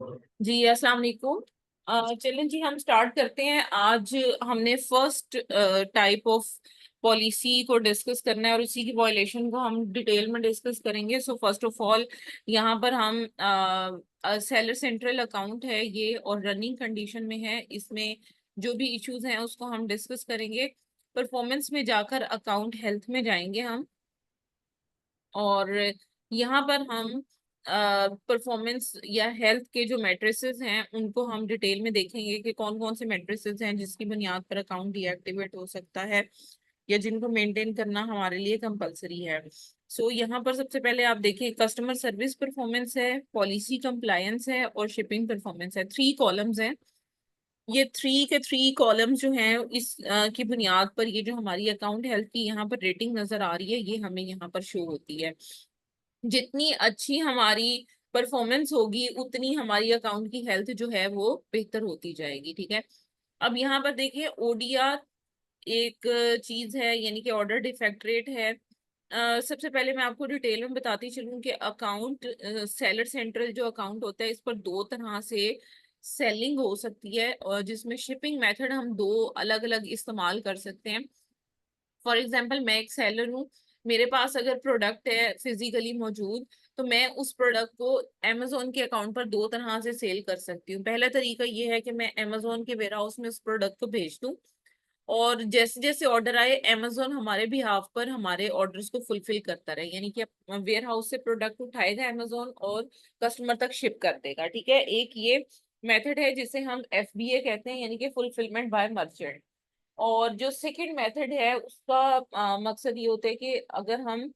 जी अस्सलाम वालेकुम। चलें जी, हम स्टार्ट करते हैं। आज हमने फर्स्ट टाइप ऑफ पॉलिसी को डिस्कस करना है और उसी की वॉयलेशन को हम डिटेल में डिस्कस करेंगे। सो फर्स्ट ऑफ ऑल यहाँ पर हम सेलर सेंट्रल अकाउंट है ये और रनिंग कंडीशन में है। इसमें जो भी इश्यूज हैं उसको हम डिस्कस करेंगे। परफॉर्मेंस में जाकर अकाउंट हेल्थ में जाएंगे हम, और यहाँ पर हम परफॉर्मेंस या हेल्थ के जो मैट्रिसेस हैं उनको हम डिटेल में देखेंगे कि कौन कौन से मैट्रिसेस हैं जिसकी बुनियाद पर अकाउंट डीएक्टिवेट हो सकता है या जिनको मेंटेन करना हमारे लिए कंपलसरी है। सो यहाँ पर सबसे पहले आप देखें, कस्टमर सर्विस परफॉर्मेंस है, पॉलिसी कंप्लायंस है और शिपिंग परफॉर्मेंस है। थ्री कॉलम्स हैं। ये थ्री के थ्री कॉलम्स जो हैं इस की बुनियाद पर ये जो हमारी अकाउंट हेल्थ की यहाँ पर रेटिंग नजर आ रही है ये हमें यहाँ पर शो होती है। जितनी अच्छी हमारी परफॉर्मेंस होगी उतनी हमारी अकाउंट की हेल्थ जो है वो बेहतर होती जाएगी। ठीक है। अब यहाँ पर देखिए, ओडीआर एक चीज है, यानी कि ऑर्डर डिफेक्ट रेट है। सबसे पहले मैं आपको डिटेल में बताती चलूं कि अकाउंट सेलर सेंट्रल जो अकाउंट होता है इस पर दो तरह से सेलिंग हो सकती है, और जिसमें शिपिंग मेथड हम दो अलग अलग इस्तेमाल कर सकते हैं। फॉर एग्जाम्पल, मैं एक सेलर हूँ, मेरे पास अगर प्रोडक्ट है फिजिकली मौजूद, तो मैं उस प्रोडक्ट को अमेजोन के अकाउंट पर दो तरह से सेल कर सकती हूँ। पहला तरीका ये है कि मैं अमेजोन के वेयर हाउस में उस प्रोडक्ट को भेज दूँ, और जैसे जैसे ऑर्डर आए अमेजोन हमारे बिहाफ पर हमारे ऑर्डर्स को फुलफिल करता रहे, यानी कि वेयर हाउस से प्रोडक्ट उठाएगा अमेजोन और कस्टमर तक शिप कर देगा। ठीक है। एक ये मेथड है जिसे हम एफबीए कहते हैं, यानी कि फुलफिलमेंट बाय मर्चेंट। और जो सेकंड मेथड है उसका मकसद ये होता है कि अगर हम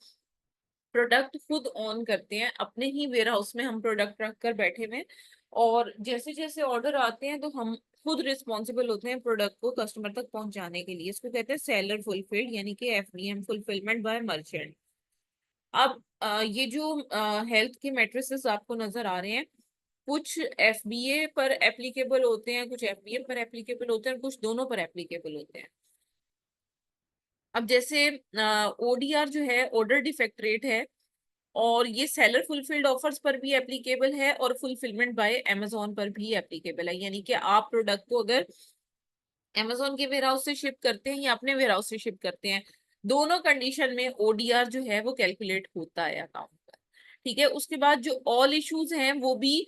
प्रोडक्ट खुद ऑन करते हैं, अपने ही वेयर हाउस में हम प्रोडक्ट रख कर बैठे हुए हैं, और जैसे जैसे ऑर्डर आते हैं तो हम खुद रिस्पॉन्सिबल होते हैं प्रोडक्ट को कस्टमर तक पहुंचाने के लिए। इसको कहते हैं सेलर फुलफिल्ड, यानी कि एफबीएम, फुलफिलमेंट बाय मर्चेंट। अब ये जो हेल्थ के मैट्रिसेस आपको नजर आ रहे हैं, कुछ एफबीए पर एप्लीकेबल होते हैं, कुछ एफबीएम पर एप्लीकेबल होते हैं और कुछ दोनों पर एप्लीकेबल होते हैं। अब जैसे ओडीआर जो है, ऑर्डर डिफेक्ट रेट है, और ये सेलर फुलफिल्ड ऑफर्स पर भी एप्लीकेबल है और फुलफिलमेंट बाय अमेजोन पर भी एप्लीकेबल है। यानी कि आप प्रोडक्ट को अगर अमेजोन के वेयर हाउस से शिप करते हैं या अपने वेयर हाउस से शिप करते हैं, दोनों कंडीशन में ओडीआर जो है वो कैलकुलेट होता है अकाउंट पर। ठीक है। उसके बाद जो ऑल इश्यूज हैं वो भी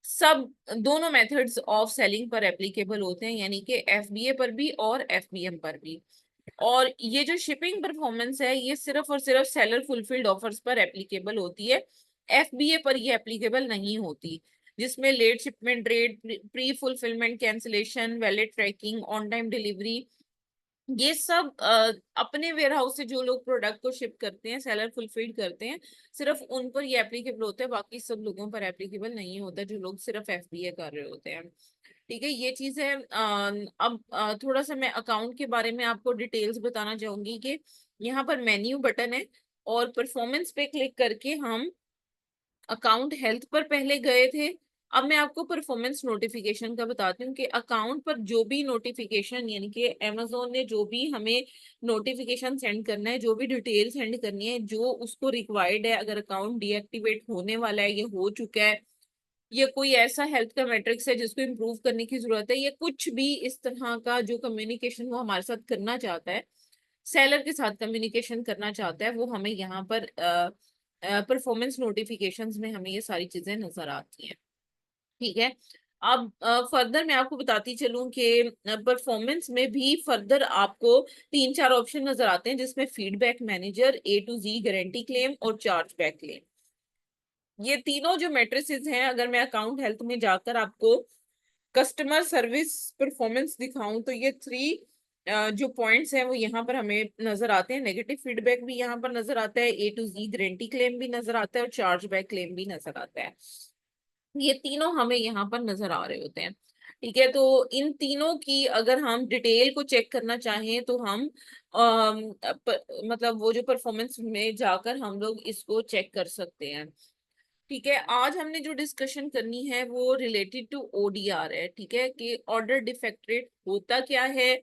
सब दोनों मेथड्स ऑफ सेलिंग पर एप्लीकेबल होते हैं, यानी कि एफबीए पर भी और एफबीएम पर भी। और ये जो शिपिंग परफॉर्मेंस है ये सिर्फ और सिर्फ सेलर फुलफिल्ड ऑफर्स पर एप्लीकेबल होती है, एफबीए पर ये एप्लीकेबल नहीं होती, जिसमें late shipment rate, pre fulfillment cancellation, valid tracking, on time delivery, ये सब अपने वेयर हाउस से जो लोग प्रोडक्ट को शिप करते हैं, सेलर फुलफिल्ड करते हैं, सिर्फ उन पर ये एप्लीकेबल होता है, बाकी सब लोगों पर एप्लीकेबल नहीं होता जो लोग सिर्फ एफबीए कर रहे होते हैं। ठीक है, ये चीज है। अब थोड़ा सा मैं अकाउंट के बारे में आपको डिटेल्स बताना चाहूंगी कि यहाँ पर मेन्यू बटन है, और परफॉर्मेंस पे क्लिक करके हम अकाउंट हेल्थ पर पहले गए थे। अब मैं आपको परफॉर्मेंस नोटिफिकेशन का बताती हूँ कि अकाउंट पर जो भी नोटिफिकेशन, यानी कि अमेजोन ने जो भी हमें नोटिफिकेशन सेंड करना है, जो भी डिटेल सेंड करनी है, जो उसको रिक्वायर्ड है, अगर अकाउंट डीएक्टिवेट होने वाला है, ये हो चुका है, ये कोई ऐसा हेल्थ का मैट्रिक्स है जिसको इम्प्रूव करने की जरूरत है, ये कुछ भी इस तरह का जो कम्युनिकेशन वो हमारे साथ करना चाहता है, सेलर के साथ कम्युनिकेशन करना चाहता है, वो हमें यहाँ पर परफॉर्मेंस नोटिफिकेशंस में हमें ये सारी चीजें नजर आती हैं। ठीक है। अब फर्दर मैं आपको बताती चलूं कि परफॉर्मेंस में भी फर्दर आपको तीन चार ऑप्शन नजर आते हैं, जिसमें feedback manager, A to Z, guarantee claim और चार्ज बैक क्लेम। ये तीनों जो मैट्रिसेस हैं, अगर मैं अकाउंट हेल्थ में जाकर आपको कस्टमर सर्विस परफॉर्मेंस दिखाऊं तो ये थ्री जो पॉइंट्स हैं वो यहाँ पर हमें नजर आते हैं। नेगेटिव फीडबैक भी यहाँ पर नजर आता है, ए टू जी गारंटी क्लेम भी नजर आता है और चार्ज बैक क्लेम भी नजर आता है। ये तीनों हमें यहाँ पर नजर आ रहे होते हैं। ठीक है। तो इन तीनों की अगर हम डिटेल को चेक करना चाहें तो हम मतलब वो जो परफॉर्मेंस में जाकर हम लोग इसको चेक कर सकते हैं। ठीक है। आज हमने जो डिस्कशन करनी है वो रिलेटेड टू ओडीआर है। ठीक है, कि ऑर्डर डिफेक्ट रेट होता क्या है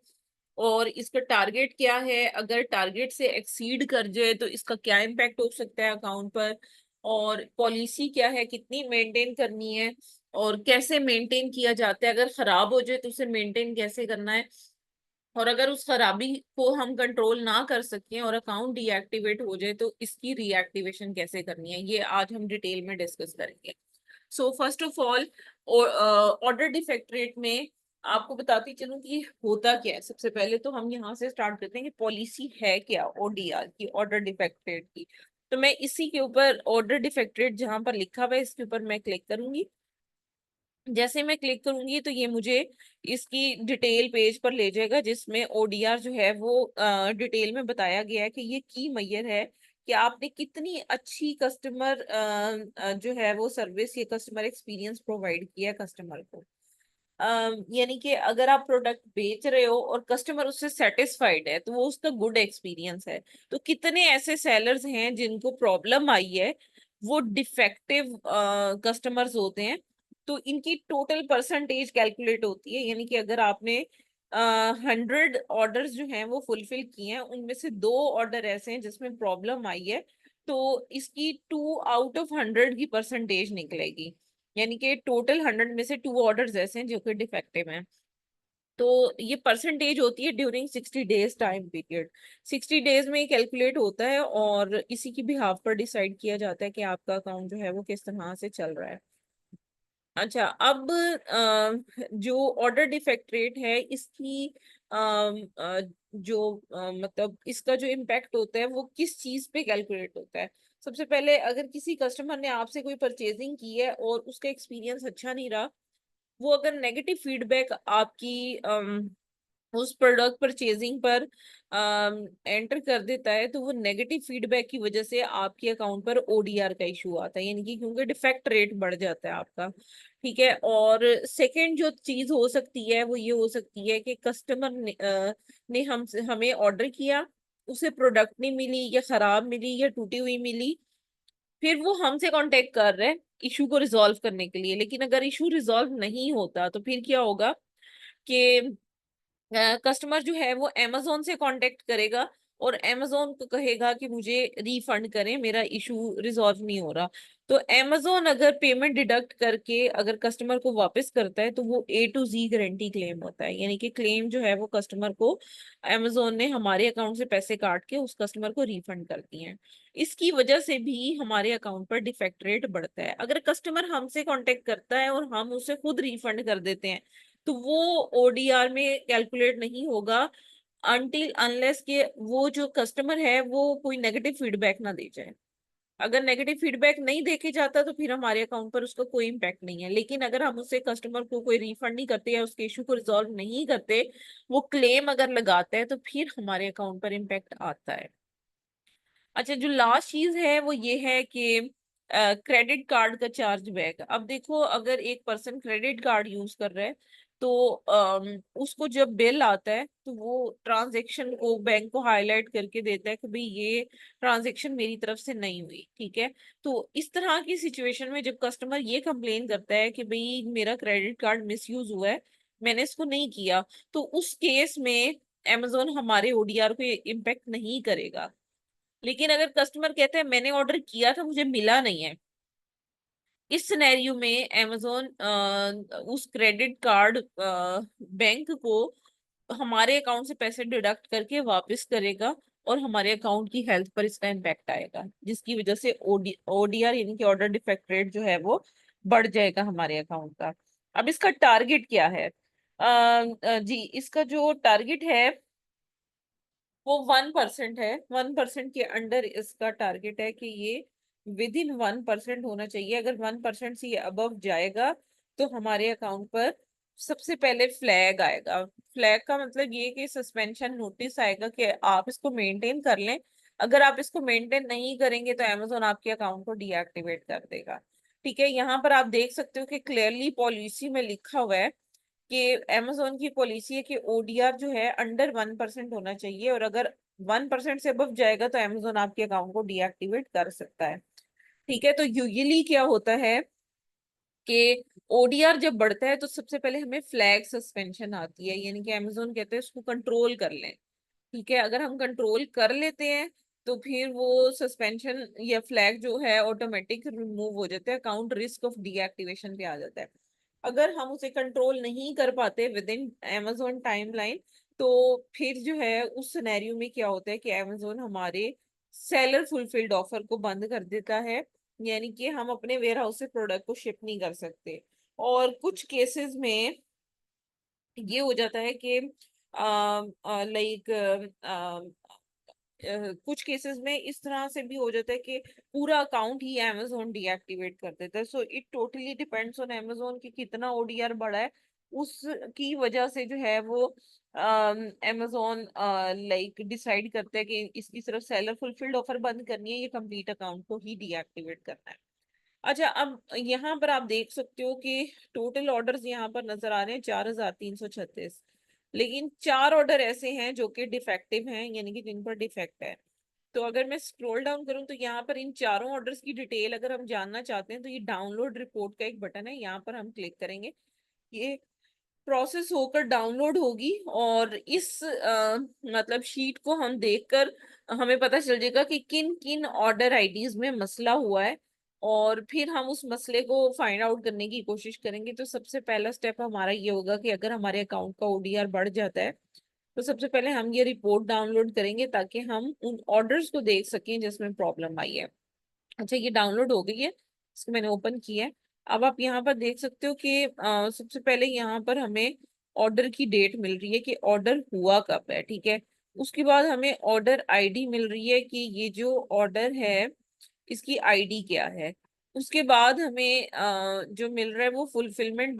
और इसका टारगेट क्या है, अगर टारगेट से एक्सीड कर जाए तो इसका क्या इम्पैक्ट हो सकता है अकाउंट पर, और पॉलिसी क्या है, कितनी मेंटेन करनी है, और कैसे मेंटेन किया जाता है, अगर खराब हो जाए तो उसे मेंटेन कैसे करना है, और अगर उस खराबी को हम कंट्रोल ना कर सकें और अकाउंट डीएक्टिवेट हो जाए तो इसकी रीएक्टिवेशन कैसे करनी है, ये आज हम डिटेल में डिस्कस करेंगे। So first of all, order defect rate में आपको बताती चलूं कि होता क्या है। सबसे पहले तो हम यहाँ से स्टार्ट करते हैं कि पॉलिसी है क्या ओडीआर की, ऑर्डर डिफेक्ट रेट की। तो मैं इसी के ऊपर ऑर्डर डिफेक्ट रेट जहां पर लिखा हुआ है इसके ऊपर मैं क्लिक करूंगी। जैसे मैं क्लिक करूंगी तो ये मुझे इसकी डिटेल पेज पर ले जाएगा जिसमें ओडीआर जो है वो डिटेल में बताया गया है कि ये की मैयर है कि आपने कितनी अच्छी कस्टमर जो है वो सर्विस, ये कस्टमर एक्सपीरियंस प्रोवाइड किया है कस्टमर को। यानी कि अगर आप प्रोडक्ट बेच रहे हो और कस्टमर उससे सेटिस्फाइड है तो वो उसका गुड एक्सपीरियंस है। तो कितने ऐसे सेलर्स हैं जिनको प्रॉब्लम आई है, वो डिफेक्टिव कस्टमर्स होते हैं, तो इनकी टोटल परसेंटेज कैलकुलेट होती है। यानी कि अगर आपने 100 ऑर्डर्स जो हैं वो फुलफिल किए हैं, उनमें से 2 ऑर्डर ऐसे हैं जिसमें प्रॉब्लम आई है, तो इसकी 2 आउट ऑफ 100 की परसेंटेज निकलेगी। यानी कि टोटल 100 में से 2 ऑर्डर्स ऐसे हैं जो कि डिफेक्टिव हैं। तो ये परसेंटेज होती है during 60 days time period. 60 days में कैलकुलेट होता है और इसी की बिहाफ पर डिसाइड किया जाता है कि आपका अकाउंट जो है वो किस तरह से चल रहा है। अच्छा, अब जो ऑर्डर डिफेक्ट रेट है इसकी जो मतलब इसका जो इम्पैक्ट होता है वो किस चीज पे कैलकुलेट होता है। सबसे पहले, अगर किसी कस्टमर ने आपसे कोई परचेजिंग की है और उसका एक्सपीरियंस अच्छा नहीं रहा, वो अगर नेगेटिव फीडबैक आपकी उस प्रोडक्ट परचेजिंग पर एंटर कर देता है, तो वो नेगेटिव फीडबैक की वजह से आपके अकाउंट पर ओडीआर का इशू आता है, यानी कि क्योंकि डिफेक्ट रेट बढ़ जाता है आपका। ठीक है। और सेकंड जो चीज हो सकती है वो ये हो सकती है कि कस्टमर ने हमसे हमें ऑर्डर किया, उसे प्रोडक्ट नहीं मिली या खराब मिली या टूटी हुई मिली, फिर वो हमसे कांटेक्ट कर रहे हैं इशू को रिजॉल्व करने के लिए। लेकिन अगर इशू रिजॉल्व नहीं होता तो फिर क्या होगा कि कस्टमर जो है वो अमेजोन से कांटेक्ट करेगा और अमेजोन को कहेगा कि मुझे रिफंड करें, मेरा इशू रिजॉल्व नहीं हो रहा। तो अमेजोन अगर पेमेंट डिडक्ट करके अगर कस्टमर को वापस करता है तो वो A to Z guarantee claim होता है। यानी कि क्लेम जो है वो कस्टमर को, अमेजोन ने हमारे अकाउंट से पैसे काट के उस कस्टमर को रिफंड करती है। इसकी वजह से भी हमारे अकाउंट पर डिफेक्ट रेट बढ़ता है। अगर कस्टमर हमसे कांटेक्ट करता है और हम उसे खुद रिफंड कर देते हैं तो वो ओडीआर में कैलकुलेट नहीं होगा अनटिल अनलेस के वो जो कस्टमर है वो कोई नेगेटिव फीडबैक ना दे जाए। अगर नेगेटिव फीडबैक नहीं देके जाता तो फिर हमारे अकाउंट पर उसका कोई इम्पैक्ट नहीं है। लेकिन अगर हम उससे कस्टमर को कोई रिफंड नहीं करते या उसके इशू को रिजॉल्व नहीं करते, वो क्लेम अगर लगाते हैं, तो फिर हमारे अकाउंट पर इम्पैक्ट आता है। अच्छा, जो लास्ट चीज है वो ये है कि क्रेडिट कार्ड का चार्ज बैक। अब देखो, अगर एक पर्सन क्रेडिट कार्ड यूज कर रहा है तो उसको जब बिल आता है तो वो ट्रांजेक्शन को बैंक को हाईलाइट करके देता है कि भाई ये ट्रांजेक्शन मेरी तरफ से नहीं हुई। ठीक है। तो इस तरह की सिचुएशन में जब कस्टमर ये कंप्लेन करता है कि भाई मेरा क्रेडिट कार्ड मिसयूज हुआ है, मैंने इसको नहीं किया, तो उस केस में अमेजोन हमारे ओडीआर को इम्पेक्ट नहीं करेगा। लेकिन अगर कस्टमर कहते हैं मैंने ऑर्डर किया था मुझे मिला नहीं है, इस सिनेरियो में अमेजोन उस क्रेडिट कार्ड बैंक को हमारे अकाउंट से पैसे डिडक्ट करके वापस करेगा और हमारे अकाउंट की हेल्थ पर इसका इम्पैक्ट आएगा, जिसकी वजह से ओडीआर यानी कि ऑर्डर डिफेक्ट रेट जो है वो बढ़ जाएगा हमारे अकाउंट का। अब इसका टारगेट क्या है? जी, इसका जो टारगेट है वो 1% है। 1% के अंडर इसका टारगेट है कि ये विद इन 1% होना चाहिए। अगर 1% से ये अबव जाएगा तो हमारे अकाउंट पर सबसे पहले फ्लैग आएगा। फ्लैग का मतलब ये कि सस्पेंशन नोटिस आएगा कि आप इसको मेंटेन कर लें। अगर आप इसको मेंटेन नहीं करेंगे तो अमेजोन आपके अकाउंट को डीएक्टिवेट कर देगा। ठीक है। यहाँ पर आप देख सकते हो कि क्लियरली पॉलिसी में लिखा हुआ है कि अमेजोन की पॉलिसी है कि ओडीआर जो है अंडर 1% होना चाहिए, और अगर 1% से अबव जाएगा तो अमेजोन आपके अकाउंट को डीएक्टिवेट कर सकता है। ठीक है। तो यूजुअली क्या होता है कि ओडीआर जब बढ़ता है तो सबसे पहले हमें फ्लैग सस्पेंशन आती है, यानी कि अमेजोन कहते हैं उसको कंट्रोल कर लें। ठीक है। अगर हम कंट्रोल कर लेते हैं तो फिर वो सस्पेंशन या फ्लैग जो है ऑटोमेटिक रिमूव हो जाता है, अकाउंट रिस्क ऑफ डीएक्टिवेशन पे आ जाता है। अगर हम उसे कंट्रोल नहीं कर पाते विद इन Amazon टाइमलाइन, तो फिर जो है उस सिनेरियो में क्या होता है कि Amazon हमारे सेलर फुलफिल्ड ऑफर को बंद कर देता है, यानी कि हम अपने वेयर हाउस से प्रोडक्ट को शिप नहीं कर सकते। और कुछ केसेस में ये हो जाता है कि लाइक कुछ केसेस में इस तरह से भी हो जाता है कि पूरा अकाउंट ही Amazon डीएक्टिवेट कर देता है। So it totally depends on Amazon कि कितना ओडीआर बढ़ा है, उसकी वजह से जो है वो Amazon लाइक डिसाइड करता है कि इसकी सिर्फ सेलर फुलफिल्ड ऑफर बंद करनी है, ये कंप्लीट अकाउंट को ही डीएक्टिवेट करना है। अच्छा, अब यहाँ पर आप देख सकते हो कि टोटल ऑर्डर्स यहाँ पर नजर आ रहे हैं 4336, लेकिन 4 ऑर्डर ऐसे हैं जो कि डिफेक्टिव हैं, यानी कि जिन पर डिफेक्ट है। तो अगर मैं स्क्रॉल डाउन करूं तो यहाँ पर इन चारों ऑर्डर्स की डिटेल अगर हम जानना चाहते हैं तो ये डाउनलोड रिपोर्ट का एक बटन है, यहाँ पर हम क्लिक करेंगे। ये प्रोसेस होकर डाउनलोड होगी और इस मतलब शीट को हम देखकर हमें पता चल जाएगा कि किन किन ऑर्डर आईडीज में मसला हुआ है, और फिर हम उस मसले को फाइंड आउट करने की कोशिश करेंगे। तो सबसे पहला स्टेप हमारा ये होगा कि अगर हमारे अकाउंट का ओडीआर बढ़ जाता है तो सबसे पहले हम ये रिपोर्ट डाउनलोड करेंगे ताकि हम उन ऑर्डर्स को देख सकें जिसमें प्रॉब्लम आई है। अच्छा, ये डाउनलोड हो गई है, इसको मैंने ओपन किया है। अब आप यहाँ पर देख सकते हो कि सबसे पहले यहाँ पर हमें ऑर्डर की डेट मिल रही है कि ऑर्डर हुआ कब है, ठीक है। उसके बाद हमें ऑर्डर आईडी मिल रही है कि ये जो ऑर्डर है इसकी आईडी क्या है। उसके बाद हमें जो मिल रहा है वो फुलफिलमेंट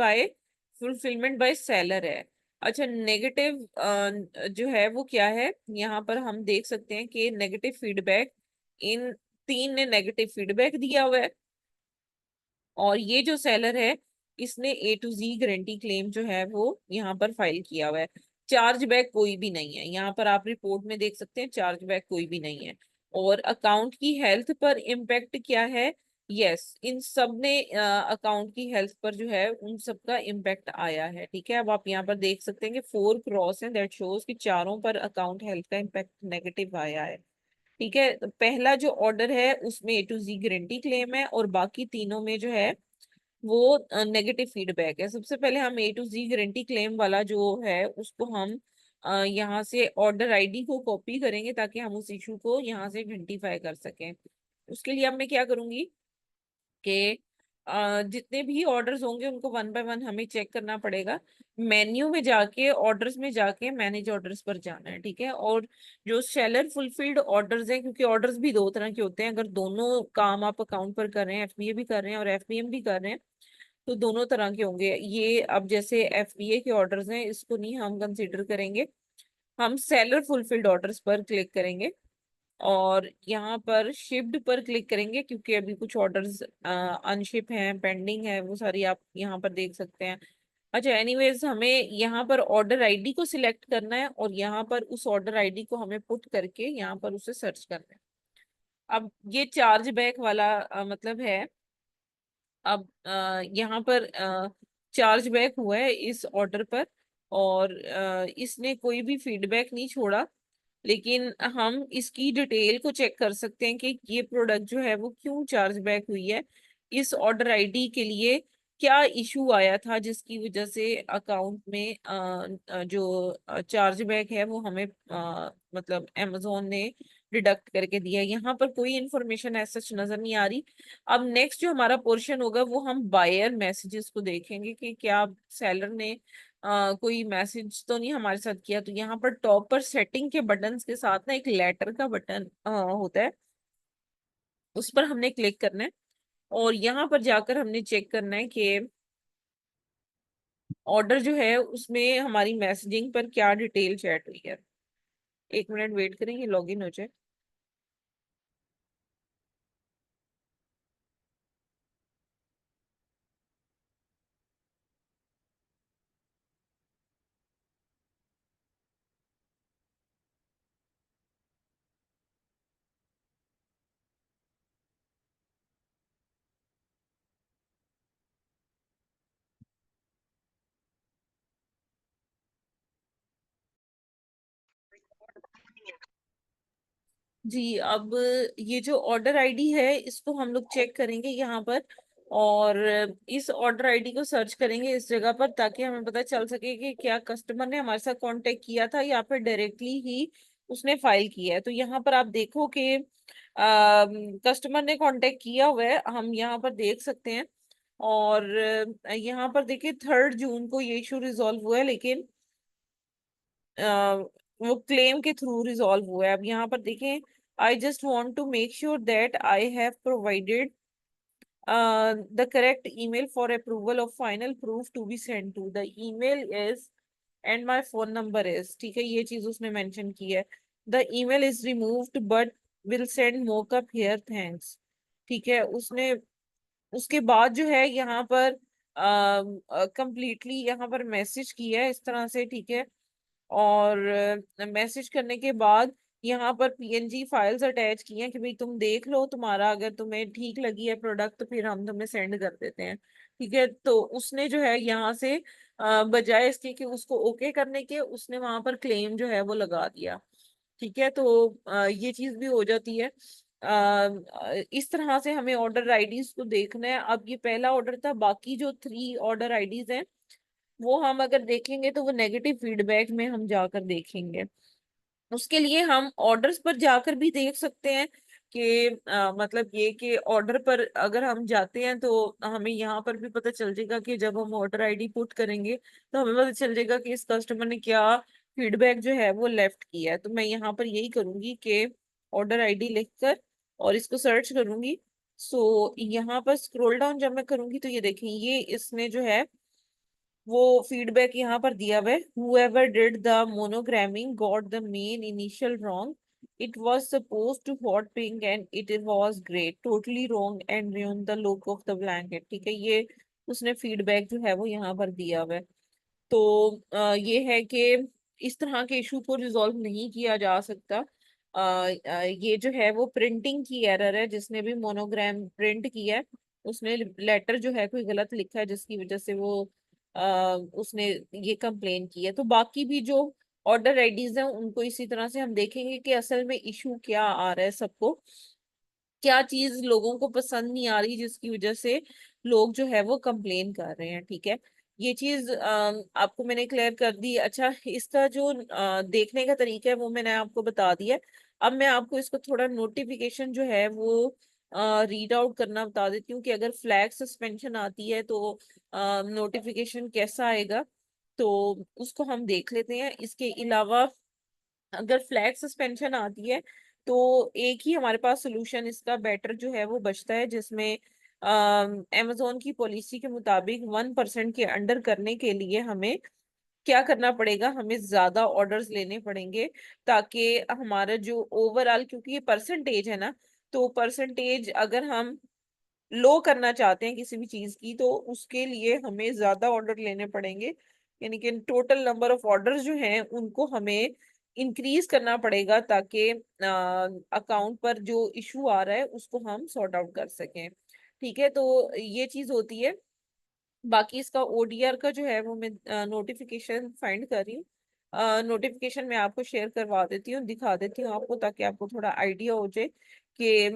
बाय सेलर है। अच्छा, नेगेटिव जो है वो क्या है, यहाँ पर हम देख सकते हैं कि नेगेटिव फीडबैक, इन 3 ने नेगेटिव फीडबैक दिया हुआ है। और ये जो सेलर है इसने A to Z guarantee claim जो है वो यहाँ पर फाइल किया हुआ है। चार्ज बैक कोई भी नहीं है, यहाँ पर आप रिपोर्ट में देख सकते हैं चार्ज बैक कोई भी नहीं है। और अकाउंट की हेल्थ पर इम्पेक्ट क्या है, यस, इन सब ने अकाउंट की हेल्थ पर जो है उन सब का इम्पेक्ट आया है, ठीक है। अब आप यहाँ पर देख सकते हैं कि 4 क्रॉस है, दैट शोज कि चारों पर अकाउंट हेल्थ का इम्पेक्ट नेगेटिव आया है, ठीक है। तो पहला जो ऑर्डर है उसमें A to Z guarantee claim है और बाकी तीनों में जो है वो नेगेटिव फीडबैक है। सबसे पहले हम A to Z guarantee claim वाला जो है उसको हम यहाँ से ऑर्डर आईडी को कॉपी करेंगे ताकि हम उस इशू को यहाँ से आइडेंटिफाई कर सकें। उसके लिए अब मैं क्या करूंगी कि जितने भी ऑर्डर्स होंगे उनको वन बाय वन हमें चेक करना पड़ेगा। मेन्यू में जाके ऑर्डर्स में जाके मैनेज ऑर्डर्स पर जाना है, ठीक है। और जो सेलर फुलफिल्ड ऑर्डर्स हैं, क्योंकि ऑर्डर्स भी दो तरह के होते हैं, अगर दोनों काम आप अकाउंट पर कर रहे हैं, एफबीए भी कर रहे हैं और एफबीएम भी कर रहे हैं, तो दोनों तरह के होंगे ये। अब जैसे एफबीए के ऑर्डर्स हैं इसको नहीं हम कंसिडर करेंगे, हम सेलर फुलफिल्ड ऑर्डर्स पर क्लिक करेंगे और यहाँ पर शिफ्ट पर क्लिक करेंगे क्योंकि अभी कुछ ऑर्डर्स अनशिप हैं, पेंडिंग है, वो सारी आप यहाँ पर देख सकते हैं। अच्छा, एनीवेज हमें यहाँ पर ऑर्डर आईडी को सिलेक्ट करना है और यहाँ पर उस ऑर्डर आईडी को हमें पुट करके यहाँ पर उसे सर्च करना है। अब ये चार्ज बैक वाला मतलब है। अब यहाँ पर चार्ज बैक हुआ है इस ऑर्डर पर और इसने कोई भी फीडबैक नहीं छोड़ा, लेकिन हम इसकी डिटेल को चेक कर सकते हैं कि ये प्रोडक्ट जो है वो क्यों चार्ज बैक हुई है। इस ऑर्डर आईडी के लिए क्या इशू आया था जिसकी वजह से अकाउंट में जो चार्ज बैक है वो हमें मतलब Amazon ने डिडक्ट करके दिया है। यहाँ पर कोई इंफॉर्मेशन ऐसा सच नजर नहीं आ रही। अब नेक्स्ट जो हमारा पोर्शन होगा वो हम बायर मैसेजेस को देखेंगे कि क्या सेलर ने कोई मैसेज तो नहीं हमारे साथ किया। तो यहाँ पर टॉप पर सेटिंग के बटन्स के साथ ना एक लेटर का बटन होता है, उस पर हमने क्लिक करना है और यहाँ पर जाकर हमने चेक करना है कि ऑर्डर जो है उसमें हमारी मैसेजिंग पर क्या डिटेल चैट हुई है। 1 मिनट वेट करेंगे, लॉगिन हो जाए। जी, अब ये जो ऑर्डर आईडी है इसको हम लोग चेक करेंगे यहाँ पर। और इस ऑर्डर आईडी को सर्च करेंगे इस जगह पर, ताकि हमें पता चल सके कि क्या कस्टमर ने हमारे साथ कांटेक्ट किया था या फिर डायरेक्टली ही उसने फाइल किया है। तो यहाँ पर आप देखो कि कस्टमर ने कांटेक्ट किया हुआ है, हम यहाँ पर देख सकते हैं। और यहाँ पर देखिए 3 जून को ये इशू रिजॉल्व हुआ है, लेकिन वो क्लेम के थ्रू रिजॉल्व हुआ है। अब यहाँ पर देखें, I just want to make sure that I have provided the correct email for approval of final proof to be sent to the email is and my phone number is, ठीक है, ये चीज उसने मेंशन की है। the email is removed but will send mock-up here thanks, ठीक है। उसने उसके बाद जो है यहाँ पर कंप्लीटली यहाँ पर मैसेज किया है इस तरह से, ठीक है। और मैसेज करने के बाद यहाँ पर पीएनजी फाइल्स अटैच की हैं कि भाई तुम देख लो, तुम्हारा अगर तुम्हें ठीक लगी है प्रोडक्ट तो फिर हम तुम्हें सेंड कर देते हैं, ठीक है। तो उसने जो है यहाँ से बजाय इसके कि उसको ओके करने के, उसने वहां पर क्लेम जो है वो लगा दिया, ठीक है। तो ये चीज भी हो जाती है। इस तरह से हमें ऑर्डर आईडीज को देखना है। अब ये पहला ऑर्डर था, बाकी जो 3 ऑर्डर आईडीज हैं वो हम अगर देखेंगे तो वो नेगेटिव फीडबैक में हम जाकर देखेंगे। उसके लिए हम ऑर्डर्स पर जाकर भी देख सकते हैं कि मतलब ये कि ऑर्डर पर अगर हम जाते हैं तो हमें यहाँ पर भी पता चल जाएगा कि जब हम ऑर्डर आईडी पुट करेंगे तो हमें पता चल जाएगा कि इस कस्टमर ने क्या फीडबैक जो है वो लेफ्ट किया है। तो मैं यहाँ पर यही करूंगी कि ऑर्डर आईडी लिखकर और इसको सर्च करूंगी। सो यहाँ पर स्क्रॉल डाउन जब मैं करूंगी तो ये देखें, ये इसने जो है वो फीडबैक यहाँ पर दिया हुआ है। whoever did the monogramming got the main initial wrong, it was supposed to hot pink and it was great, totally wrong and ruined the look of the blanket, ठीक है। ये उसने फीडबैक जो है वो यहाँ पर दिया हुआ है। तो ये है कि इस तरह के इशू को रिजॉल्व नहीं किया जा सकता। ये जो है वो प्रिंटिंग की एरर है, जिसने भी मोनोग्राम प्रिंट किया है उसने लेटर जो है कोई गलत लिखा है, जिसकी वजह से वो उसने ये कंप्लेन की है। तो बाकी भी जो ऑर्डर आईडीज हैं उनको इसी तरह से हम देखेंगे कि असल में इशू क्या आ रहा है, सबको क्या चीज लोगों को पसंद नहीं आ रही जिसकी वजह से लोग जो है वो कंप्लेन कर रहे हैं, ठीक है। ये चीज आपको मैंने क्लियर कर दी। अच्छा, इसका जो देखने का तरीका है वो मैंने आपको बता दिया। अब मैं आपको इसको थोड़ा नोटिफिकेशन जो है वो रीड आउट करना बता देती हूँ कि अगर फ्लैग सस्पेंशन आती है तो नोटिफिकेशन कैसा आएगा, तो उसको हम देख लेते हैं। इसके अलावा अगर फ्लैग सस्पेंशन आती है तो एक ही हमारे पास सोल्यूशन इसका बेटर जो है वो बचता है, जिसमें अमेजोन की पॉलिसी के मुताबिक 1% के अंडर करने के लिए हमें क्या करना पड़ेगा, हमें ज्यादा ऑर्डर्स लेने पड़ेंगे, ताकि हमारा जो ओवरऑल, क्योंकि ये परसेंटेज है ना, तो परसेंटेज अगर हम लो करना चाहते हैं किसी भी चीज की तो उसके लिए हमें ज्यादा ऑर्डर लेने पड़ेंगे। यानी कि टोटल नंबर ऑफ ऑर्डर्स जो हैं उनको हमें इंक्रीज करना पड़ेगा, ताकि अकाउंट पर जो इशू आ रहा है उसको हम सॉर्ट आउट कर सकें, ठीक है। तो ये चीज होती है। बाकी इसका ओडीआर का जो है वो मैं नोटिफिकेशन फाइंड कर रही हूँ। नोटिफिकेशन मैं आपको शेयर करवा देती हूँ, दिखा देती हूँ आपको, ताकि आपको थोड़ा आइडिया हो जाए कि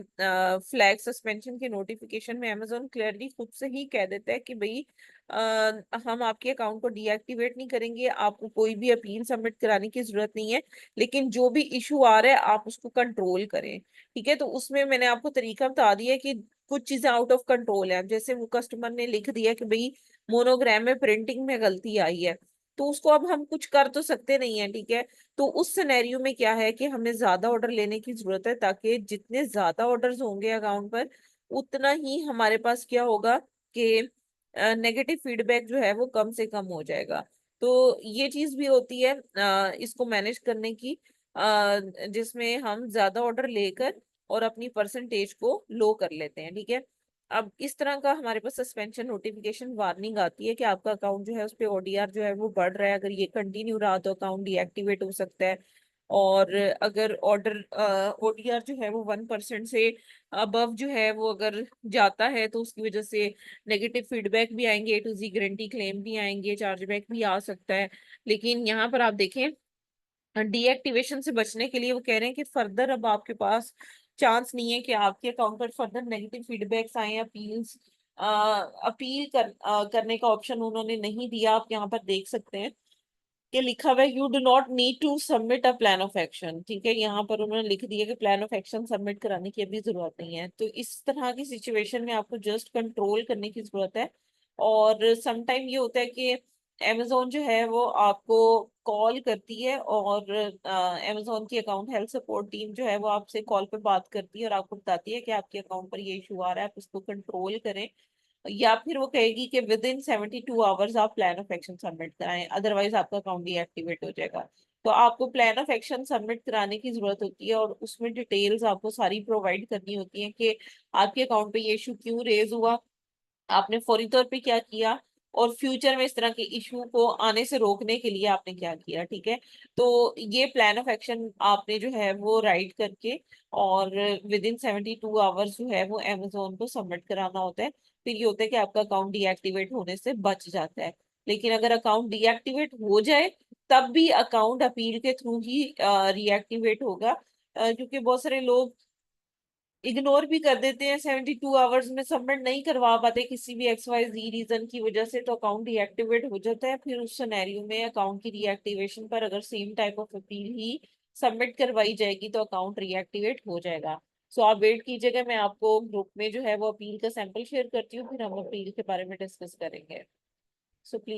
फ्लैग सस्पेंशन के नोटिफिकेशन में अमेजोन क्लियरली खुद से ही कह देता है कि भाई हम आपके अकाउंट को डीएक्टिवेट नहीं करेंगे, आपको कोई भी अपील सबमिट कराने की जरूरत नहीं है, लेकिन जो भी इशू आ रहा है आप उसको कंट्रोल करें, ठीक है। तो उसमें मैंने आपको तरीका बता दिया कि कुछ चीजें आउट ऑफ कंट्रोल है। जैसे वो कस्टमर ने लिख दिया कि भाई मोनोग्राम में प्रिंटिंग में गलती आई है, तो उसको अब हम कुछ कर तो सकते नहीं है, ठीक है। तो उस सिनेरियो में क्या है कि हमें ज्यादा ऑर्डर लेने की जरूरत है, ताकि जितने ज्यादा ऑर्डर्स होंगे अकाउंट पर उतना ही हमारे पास क्या होगा कि नेगेटिव फीडबैक जो है वो कम से कम हो जाएगा। तो ये चीज भी होती है इसको मैनेज करने की, जिसमें हम ज्यादा ऑर्डर लेकर और अपनी परसेंटेज को लो कर लेते हैं, ठीक है। अब इस तरह का हमारे पास सस्पेंशन नोटिफिकेशन वार्निंग आती है कि आपका अकाउंट जो है उस पे ओडीआर जो है वो बढ़ रहा है, अगर ये कंटिन्यू रहा तो अकाउंट डीएक्टिवेट हो सकता है। और अगर ऑर्डर ओडीआर जो है वो 1% से अबव जो है वो अगर जाता है तो उसकी वजह से नेगेटिव फीडबैक भी आएंगे, ए टू जी गारंटी क्लेम भी आएंगे, चार्जबैक भी आ सकता है। लेकिन यहाँ पर आप देखें, डीएक्टिवेशन से बचने के लिए वो कह रहे हैं कि फर्दर अब आपके पास चांस नहीं है कि आपके अकाउंट पर फर्दर नेगेटिव फीडबैक्स आए, अपील्स करने का ऑप्शन उन्होंने नहीं दिया। आप यहाँ पर देख सकते हैं कि लिखा हुआ है you do not need to submit a plan of action. ठीक है, यहाँ पर उन्होंने लिख दिया कि प्लान ऑफ एक्शन सबमिट कराने की अभी जरूरत नहीं है। तो इस तरह की सिचुएशन में आपको जस्ट कंट्रोल करने की जरूरत है। और समटाइम ये होता है कि अमेजोन जो है वो आपको कॉल करती है, और अमेजोन की अकाउंट हेल्थ सपोर्ट टीम जो है वो आपसे कॉल पे बात करती है और आपको बताती है कि आपके अकाउंट पर ये इशू आ रहा है, आप इसको कंट्रोल करें। या फिर वो कहेगी कि विद इन 72 आवर्स आप प्लान ऑफ एक्शन सबमिट कराएं, अदरवाइज आपका अकाउंट डीएक्टिवेट हो जाएगा। तो आपको प्लान ऑफ एक्शन सबमिट कराने की जरूरत होती है, और उसमें डिटेल्स आपको सारी प्रोवाइड करनी होती है कि आपके अकाउंट पे ये इशू क्यों रेज हुआ, आपने फौरी तौर पे क्या किया, और फ्यूचर में इस तरह के इशू को आने से रोकने के लिए आपने क्या किया। ठीक है, तो ये प्लान ऑफ एक्शन आपने जो है वो राइट करके और विद इन 72 आवर्स जो है वो अमेजोन को सबमिट कराना होता है। फिर ये होता है कि आपका अकाउंट डीएक्टिवेट होने से बच जाता है। लेकिन अगर अकाउंट डीएक्टिवेट हो जाए तब भी अकाउंट अपील के थ्रू ही रीएक्टिवेट होगा, क्योंकि बहुत सारे लोग इग्नोर भी कर देते हैं, 72 आवर्स में सबमिट नहीं करवा पाते किसी भी XYZ रीजन की वजह से, तो अकाउंट डीएक्टिवेट हो जाता है। फिर उस सिनेरियो में अकाउंट की रीएक्टिवेशन पर अगर same type of appeal he submit करवाई जाएगी तो अकाउंट रीएक्टिवेट हो जाएगा। सो आप वेट कीजिएगा, मैं आपको ग्रुप में जो है वो अपील का सैंपल शेयर करती हूँ, फिर हम अपील के बारे में डिस्कस करेंगे। So please